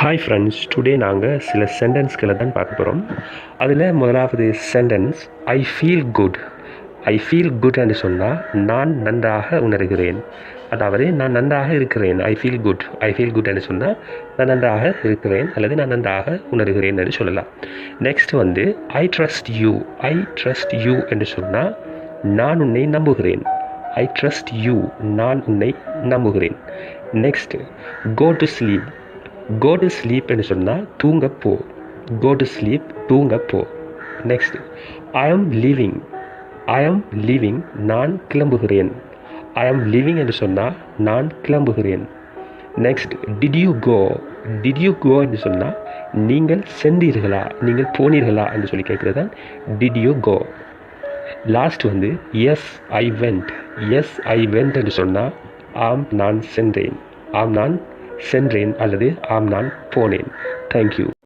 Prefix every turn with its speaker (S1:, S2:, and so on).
S1: Hi friends, today நாங்கள் சில சென்டென்ஸ்களை தான் பார்க்க போகிறோம். அதில் முதலாவது sentence I feel good. I feel good என்று சொன்னால் நான் நன்றாக உணர்கிறேன், அதாவது நான் நன்றாக இருக்கிறேன். I feel good. I feel good என்று சொன்னால் நான் நன்றாக இருக்கிறேன் அல்லது நான் நன்றாக உணர்கிறேன் என்று சொல்லலாம். Next I trust you. I trust you என்று சொன்னால் நான் உன்னை நம்புகிறேன். ஐ ட்ரஸ்ட் யூ, நான் உன்னை நம்புகிறேன். Next go to sleep. Go to sleep என்று சொன்னால் தூங்கப்போ. கோ டு ஸ்லீப், தூங்கப்போ. Next I am living. I am living, நான் கிளம்புகிறேன். ஐ ஆம் லிவிங் என்று சொன்னால் நான் கிளம்புகிறேன். Next did you go. Did you go என்று சொன்னால் நீங்கள் சென்றீர்களா, நீங்கள் போனீர்களா என்று சொல்லி கேட்குறது தான் did you go. Last yes I went. Yes I went என்று சொன்னால் ஆம் நான் சென்றேன். ஆம் நான் சென்றேன் அல்லது ஆம் நான் போனேன். தேங்க்யூ.